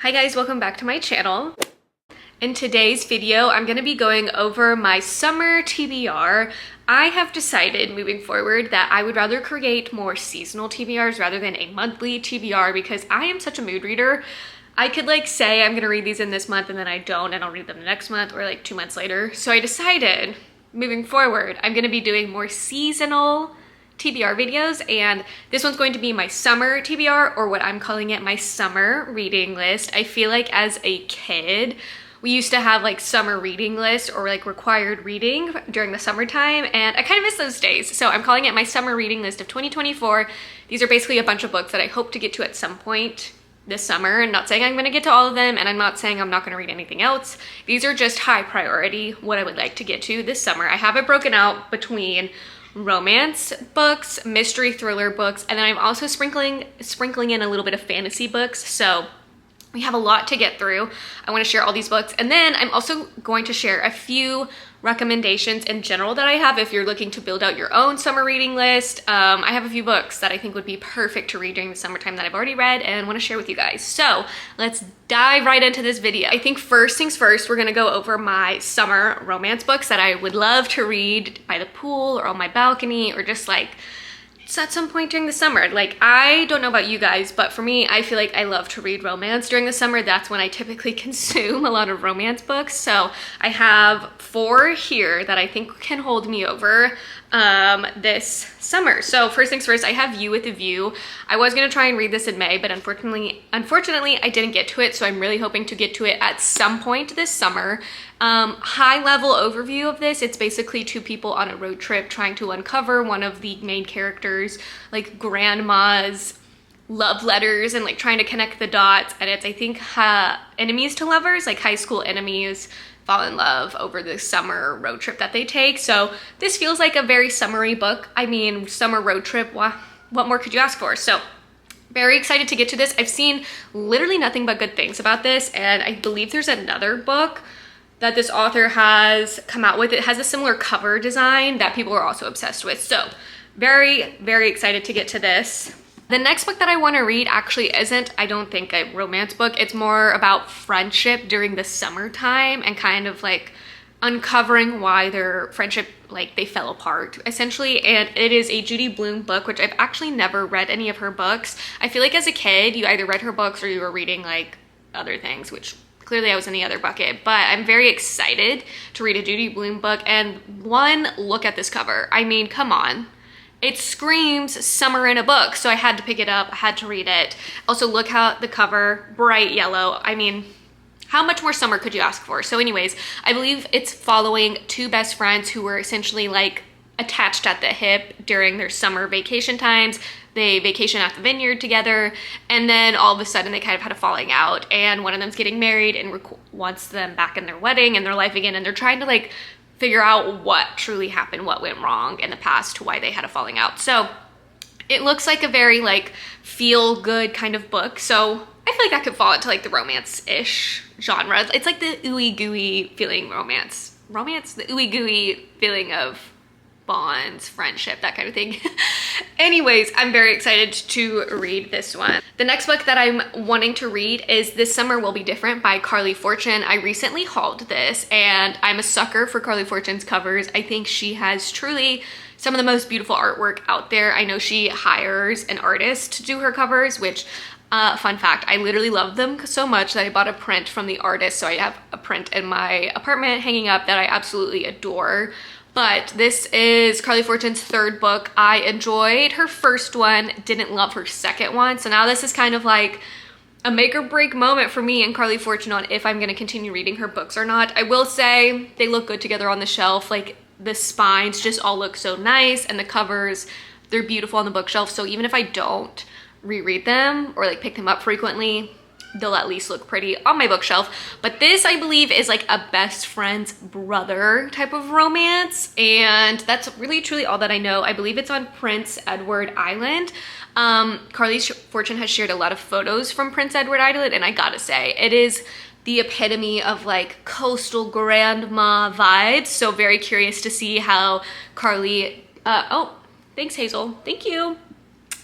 Hi guys, welcome back to my channel. In today's video, I'm going to be going over my summer TBR. I have decided moving forward that I would rather create more seasonal TBRs rather than a monthly TBR because I am such a mood reader. I could like say I'm going to read these in this month and then I don't and I'll read them the next month or like 2 months later. So I decided moving forward, I'm going to be doing more seasonal TBR videos, and this one's going to be my summer TBR, or what I'm calling it, my summer reading list. I feel like as a kid, we used to have like summer reading lists or like required reading during the summertime, and I kind of miss those days. So I'm calling it my summer reading list of 2024. These are basically a bunch of books that I hope to get to at some point this summer. I'm not saying I'm going to get to all of them, and I'm not saying I'm not going to read anything else. These are just high priority, what I would like to get to this summer. I have it broken out between romance books, mystery thriller books, and then I'm also sprinkling in a little bit of fantasy books. So we have a lot to get through. I want to share all these books, and then I'm also going to share a few recommendations in general that I have if you're looking to build out your own summer reading list. I have a few books that I think would be perfect to read during the summertime that I've already read and want to share with you guys. So let's dive right into this video. I think first things first, we're gonna go over my summer romance books that I would love to read by the pool or on my balcony or just like at some point during the summer. Like, I don't know about you guys, but for me, I feel like I love to read romance during the summer. That's when I typically consume a lot of romance books. So I have 4 here that I think can hold me over this summer. So first things first, I have You with a View. I was gonna try and read this in May, but unfortunately I didn't get to it. So I'm really hoping to get to it at some point this summer. High level overview of this, it's basically 2 people on a road trip trying to uncover one of the main characters, like grandma's love letters, and like trying to connect the dots. And it's, I think, enemies to lovers, like high school enemies fall in love over the summer road trip that they take. So this feels like a very summery book. I mean, summer road trip, what more could you ask for? So very excited to get to this. I've seen literally nothing but good things about this, and I believe there's another book that this author has come out with. It has a similar cover design that people are also obsessed with. So very, very excited to get to this. The next book that I want to read actually isn't, I don't think, a romance book. It's more about friendship during the summertime and kind of like uncovering why their friendship, like, they fell apart essentially. And it is a Judy Blume book, which I've actually never read any of her books. I feel like as a kid, you either read her books or you were reading like other things, which clearly I was in the other bucket. But I'm very excited to read a Judy Blume book. And one, look at this cover. I mean, come on. It screams summer in a book. So I had to pick it up, I had to read it. Also, look how the cover, bright yellow. I mean, how much more summer could you ask for? So anyways, I believe it's following 2 best friends who were essentially like attached at the hip during their summer vacation times. They vacation at the vineyard together, and then all of a sudden they kind of had a falling out, and one of them's getting married and wants them back in their wedding and their life again, and they're trying to like figure out what truly happened, what went wrong in the past, why they had a falling out. So it looks like a very like feel good kind of book. So I feel like that could fall into like the romance-ish genre. It's like the ooey gooey feeling romance, the ooey gooey feeling of bonds, friendship, that kind of thing. Anyways, I'm very excited to read this one. The next book that I'm wanting to read is This Summer Will Be Different by Carly Fortune. I recently hauled this, and I'm a sucker for Carly Fortune's covers. I think she has truly some of the most beautiful artwork out there. I know she hires an artist to do her covers, which fun fact, I literally love them so much that I bought a print from the artist. So I have a print in my apartment hanging up that I absolutely adore. But this is Carly Fortune's 3rd book. I enjoyed her first one, didn't love her second one. So now this is kind of like a make or break moment for me and Carly Fortune on if I'm gonna continue reading her books or not. I will say they look good together on the shelf. Like, the spines just all look so nice, and the covers, they're beautiful on the bookshelf. So even if I don't reread them or like pick them up frequently, they'll at least look pretty on my bookshelf. But this, I believe, is like a best friend's brother type of romance, and that's really truly all that I know. I believe it's on Prince Edward Island. Carly Fortune has shared a lot of photos from Prince Edward Island, and I gotta say, it is the epitome of like coastal grandma vibes. So very curious to see how Carly, oh, thanks Hazel, thank you.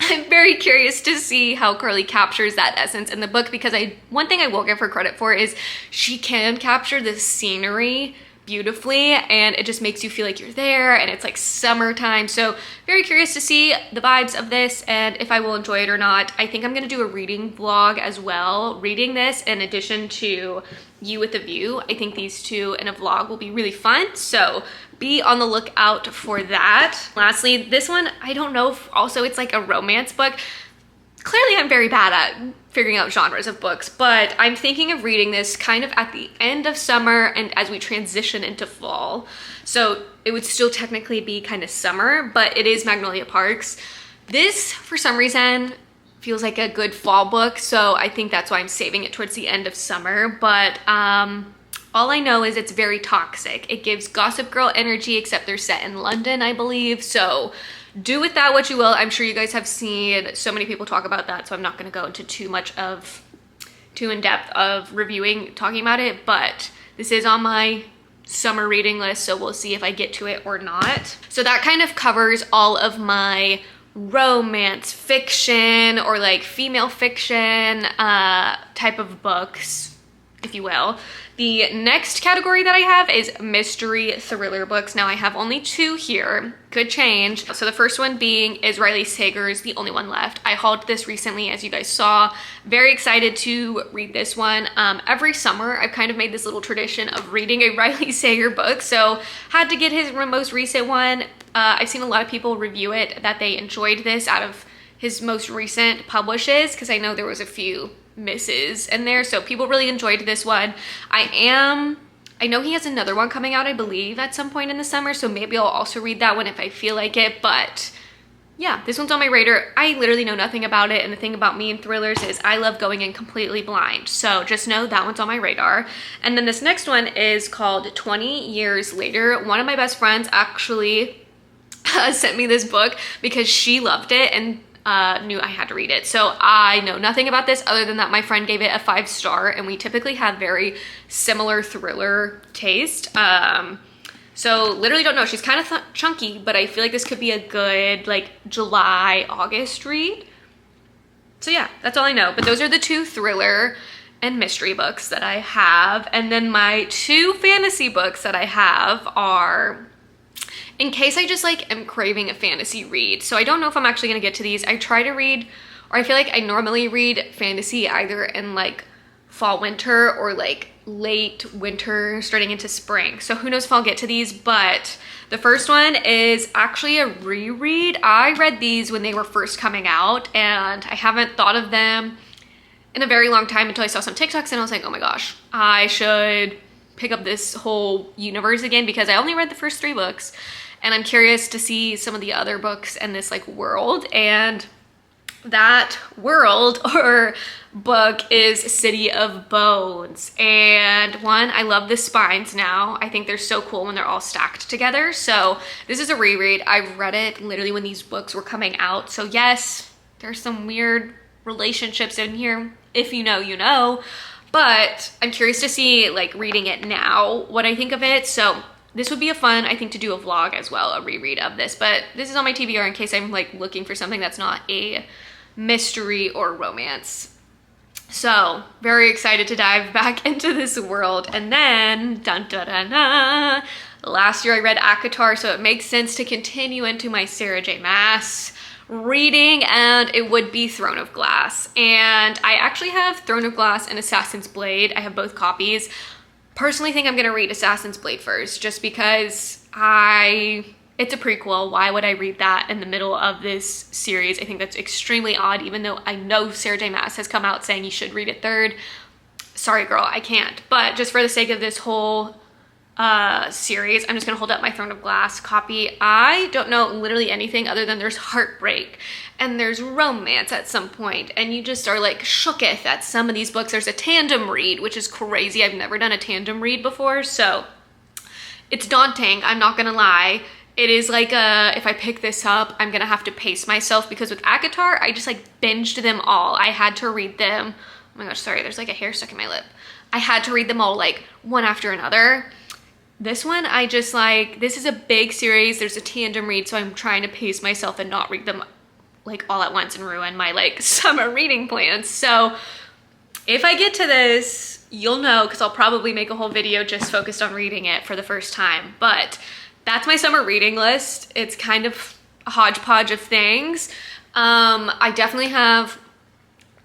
I'm very curious to see how Carly captures that essence in the book, because one thing I will give her credit for is she can capture the scenery beautifully, and it just makes you feel like you're there, and it's like summertime. So very curious to see the vibes of this and if I will enjoy it or not. I think I'm gonna do a reading vlog as well, reading this in addition to You with a View. I think these two in a vlog will be really fun, so be on the lookout for that. Lastly, this one, I don't know if also it's like a romance book. Clearly I'm very bad at figuring out genres of books, but I'm thinking of reading this kind of at the end of summer and as we transition into fall. So it would still technically be kind of summer, but it is Magnolia Parks. This, for some reason, feels like a good fall book, so I think that's why I'm saving it towards the end of summer. But all I know is it's very toxic. It gives Gossip Girl energy, except they're set in London, I believe. So do with that what you will. I'm sure you guys have seen so many people talk about that, so I'm not going to go into too in depth of talking about it, but this is on my summer reading list, so we'll see if I get to it or not. So that kind of covers all of my romance fiction or like female fiction type of books, if you will. The next category that I have is mystery thriller books. Now I have only 2 here, could change. So the first one being is Riley Sager's The Only One Left. I hauled this recently, as you guys saw. Very excited to read this one. Every summer I've kind of made this little tradition of reading a Riley Sager book, so had to get his most recent one. I've seen a lot of people review it that they enjoyed this out of his most recent publishes, because I know there was a few misses in there, so people really enjoyed this one. I know he has another one coming out, I believe, at some point in the summer, so maybe I'll also read that one if I feel like it. But yeah, this one's on my radar. I literally know nothing about it, and the thing about me and thrillers is I love going in completely blind, so just know that one's on my radar. And then this next one is called 20 Years Later. One of my best friends actually sent me this book because she loved it and knew I had to read it. So I know nothing about this other than that my friend gave it a 5-star, and we typically have very similar thriller taste. So literally don't know. She's kind of chunky, but I feel like this could be a good like July, August read. So yeah, that's all I know. But those are the 2 thriller and mystery books that I have. And then my 2 fantasy books that I have are in case I just like am craving a fantasy read. So I don't know if I'm actually gonna get to these. I try to read, or I feel like I normally read fantasy either in like fall, winter, or like late winter starting into spring. So who knows if I'll get to these, but the first one is actually a reread. I read these when they were first coming out, and I haven't thought of them in a very long time until I saw some TikToks, and I was like, oh my gosh, I should pick up this whole universe again, because I only read the first 3 books. And I'm curious to see some of the other books in this like world. And that world or book is City of Bones. And one, I love the spines now. I think they're so cool when they're all stacked together. So this is a reread. I've read it literally when these books were coming out. So yes, there's some weird relationships in here. If you know, you know. But I'm curious to see, like, reading it now, what I think of it. So this would be a fun, I think, to do a vlog as well, a reread of this. But this is on my TBR in case I'm like looking for something that's not a mystery or romance. So very excited to dive back into this world. And then, dun dun dun dun, last year I read ACOTAR, so it makes sense to continue into my Sarah J. Maas reading, and it would be Throne of Glass. And I actually have Throne of Glass and Assassin's Blade. I have both copies. Personally think I'm gonna read Assassin's Blade first, just because it's a prequel. Why would I read that in the middle of this series? I think that's extremely odd, even though I know Sarah J. Maas has come out saying you should read it third. Sorry girl, I can't. But just for the sake of this whole series, I'm just gonna hold up my Throne of Glass copy. I don't know literally anything other than there's heartbreak and there's romance at some point, and you just are like shooketh at some of these books. There's a tandem read, which is crazy. I've never done a tandem read before, so it's daunting, I'm not gonna lie. It is like if I pick this up, I'm gonna have to pace myself, because with ACOTAR, I just like binged them all. I had to read them. Oh my gosh, sorry, there's like a hair stuck in my lip. I had to read them all like one after another. This one, I just like, this is a big series. There's a tandem read, so I'm trying to pace myself and not read them like all at once and ruin my like summer reading plans. So if I get to this, you'll know, because I'll probably make a whole video just focused on reading it for the first time. But that's my summer reading list. It's kind of a hodgepodge of things. I definitely have,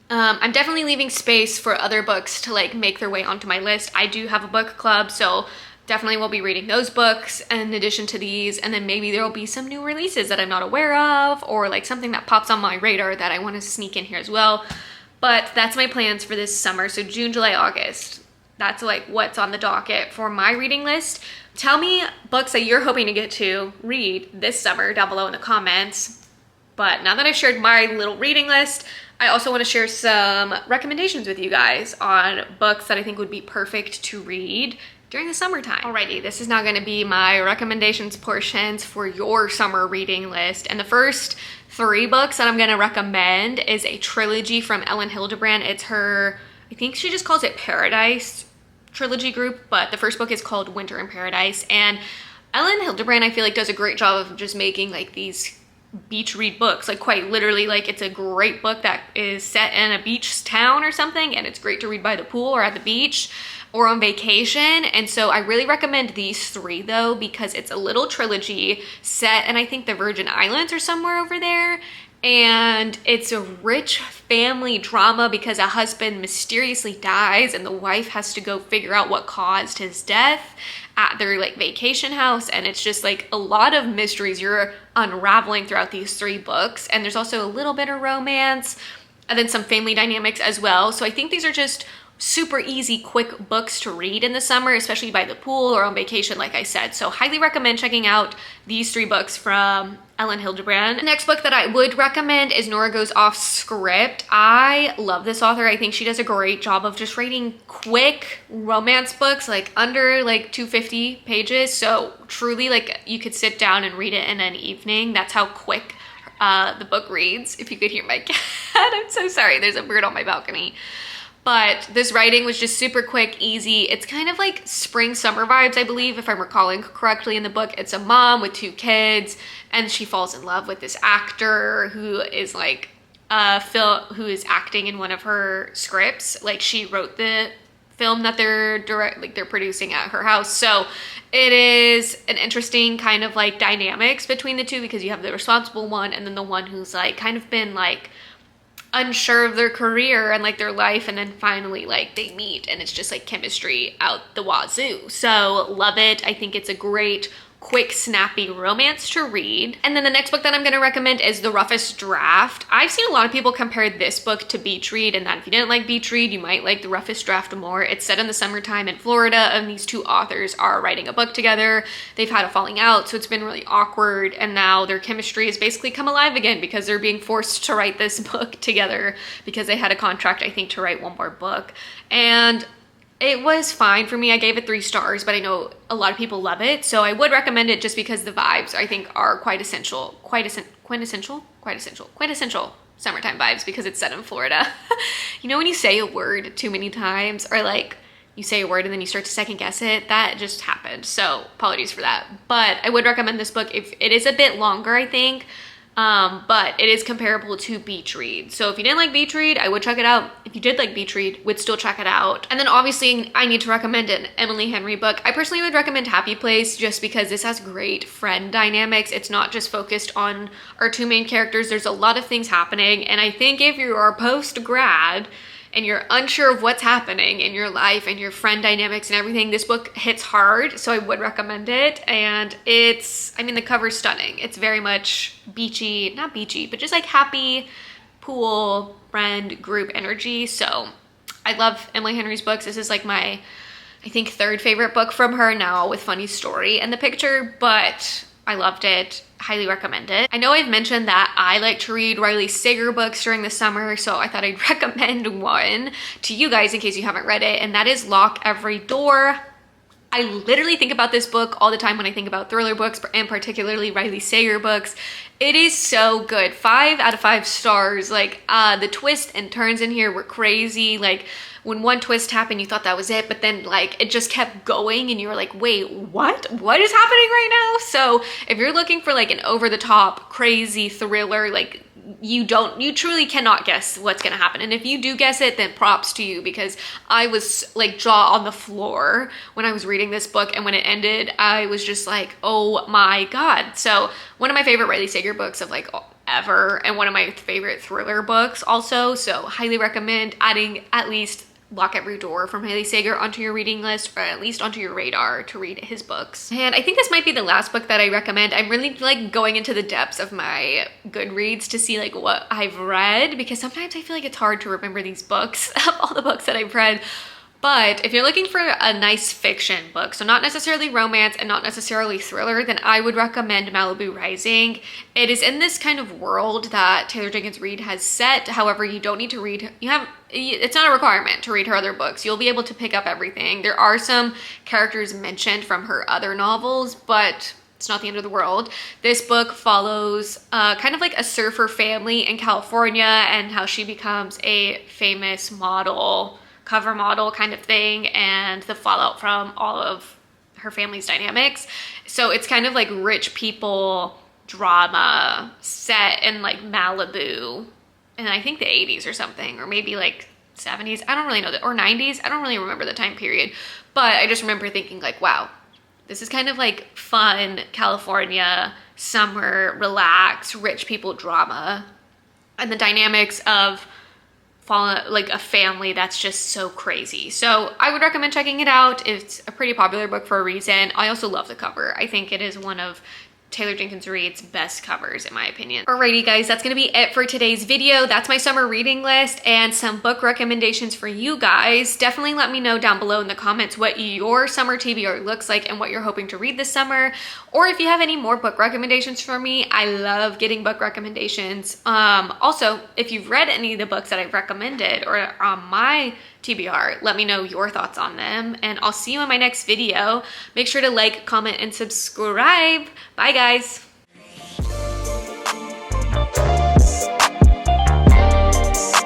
I'm definitely leaving space for other books to like make their way onto my list. I do have a book club, so definitely will be reading those books in addition to these, and then maybe there will be some new releases that I'm not aware of, or like something that pops on my radar that I want to sneak in here as well. But that's my plans for this summer. So June, July, August, that's like what's on the docket for my reading list. Tell me books that you're hoping to get to read this summer down below in the comments. But now that I've shared my little reading list, I also want to share some recommendations with you guys on books that I think would be perfect to read during the summertime. Alrighty, this is now going to be my recommendations portions for your summer reading list. And the first 3 books that I'm going to recommend is a trilogy from Ellen Hildebrand. It's her, I think she just calls it Paradise trilogy group, but the first book is called Winter in Paradise. And Ellen Hildebrand, I feel like, does a great job of just making like these beach read books, like quite literally. Like, it's a great book that is set in a beach town or something, and it's great to read by the pool or at the beach or on vacation. And so I really recommend these 3 though, because it's a little trilogy set in, I think, the Virgin Islands or somewhere over there. And it's a rich family drama because a husband mysteriously dies and the wife has to go figure out what caused his death at their like vacation house. And it's just like a lot of mysteries you're unraveling throughout these 3 books. And there's also a little bit of romance and then some family dynamics as well. So I think these are just super easy, quick books to read in the summer, especially by the pool or on vacation, like I said. So highly recommend checking out these 3 books from Ellen Hildebrand. The next book that I would recommend is Nora Goes Off Script. I love this author. I think she does a great job of just writing quick romance books, like under like 250 pages. So truly, like, you could sit down and read it in an evening. That's how quick the book reads. If you could hear my cat, I'm so sorry. There's a bird on my balcony. But this writing was just super quick, easy. It's kind of like spring summer vibes, I believe, if I'm recalling correctly in the book. It's a mom with 2 kids, and she falls in love with this actor who is like who is acting in one of her scripts. Like, she wrote the film that they're producing at her house. So it is an interesting kind of like dynamics between the 2, because you have the responsible one and then the one who's like kind of been like unsure of their career and like their life, and then finally like they meet and it's just like chemistry out the wazoo. So love it. I think it's a great, quick, snappy romance to read. And then the next book that I'm going to recommend is The Roughest Draft. I've seen a lot of people compare this book to Beach Read, and that if you didn't like Beach Read, you might like The Roughest Draft more. It's set in the summertime in Florida, and these 2 authors are writing a book together. They've had a falling out, so it's been really awkward, and now their chemistry has basically come alive again because they're being forced to write this book together because they had a contract, I think, to write one more book. And it was fine for me. I gave it 3 stars, but I know a lot of people love it. So I would recommend it just because the vibes, I think, are quintessential summertime vibes, because it's set in Florida. You know when you say a word too many times, or like you say a word and then you start to second guess it? That just happened. So apologies for that. But I would recommend this book. If it is a bit longer, I think, but it is comparable to Beach Read. So if you didn't like Beach Read, I would check it out. If you did like Beach Read, would still check it out. And then obviously I need to recommend an Emily Henry book. I personally would recommend Happy Place, just because this has great friend dynamics. It's not just focused on our 2 main characters. There's a lot of things happening. And I think if you are post-grad and you're unsure of what's happening in your life and your friend dynamics and everything, this book hits hard, so I would recommend it. And it's, I mean, the cover's stunning. It's very much beachy, not beachy, but just like happy pool friend group energy. So I love Emily Henry's books. This is like my, I think, 3rd favorite book from her now, with funny story in the picture, but I loved it. Highly recommend it. I know I've mentioned that I like to read Riley Sager books during the summer, so I thought I'd recommend one to you guys in case you haven't read it, and that is Lock Every Door. I literally think about this book all the time when I think about thriller books, and particularly Riley Sager books. It is so good. 5 out of 5 stars. Like, the twists and turns in here were crazy. Like, when one twist happened, you thought that was it, but then like it just kept going and you were like, wait, what is happening right now? So if you're looking for like an over the top crazy thriller, like you truly cannot guess what's gonna happen. And if you do guess it, then props to you, because I was like jaw on the floor when I was reading this book, and when it ended, I was just like, oh my God. So one of my favorite Riley Sager books of like ever, and one of my favorite thriller books also. So highly recommend adding at least Lock Every Door from Riley Sager onto your reading list, or at least onto your radar to read his books. And I think this might be the last book that I recommend. I'm really like going into the depths of my Goodreads to see like what I've read, because sometimes I feel like it's hard to remember these books of all the books that I've read. But if you're looking for a nice fiction book, so not necessarily romance and not necessarily thriller, then I would recommend Malibu Rising. It is in this kind of world that Taylor Jenkins Reid has set. However, you don't need to read, it's not a requirement to read her other books. You'll be able to pick up everything. There are some characters mentioned from her other novels, but it's not the end of the world. This book follows kind of like a surfer family in California, and how she becomes a famous model, cover model kind of thing, and the fallout from all of her family's dynamics. So it's kind of like rich people drama set in like Malibu, and I think the 80s or something, or maybe like 70s. I don't really know, or 90s. I don't really remember the time period, but I just remember thinking like, wow, this is kind of like fun California summer, relaxed, rich people drama, and the dynamics of like a family that's just so crazy. So I would recommend checking it out. It's a pretty popular book for a reason. I also love the cover. I think it is one of Taylor Jenkins Reid's best covers, in my opinion. Alrighty guys, that's gonna be it for today's video. That's my summer reading list and some book recommendations for you guys. Definitely let me know down below in the comments what your summer TBR looks like and what you're hoping to read this summer. Or if you have any more book recommendations for me, I love getting book recommendations. Also, if you've read any of the books that I've recommended or on my TBR, let me know your thoughts on them, and I'll see you in my next video. Make sure to like, comment, and subscribe. Bye guys.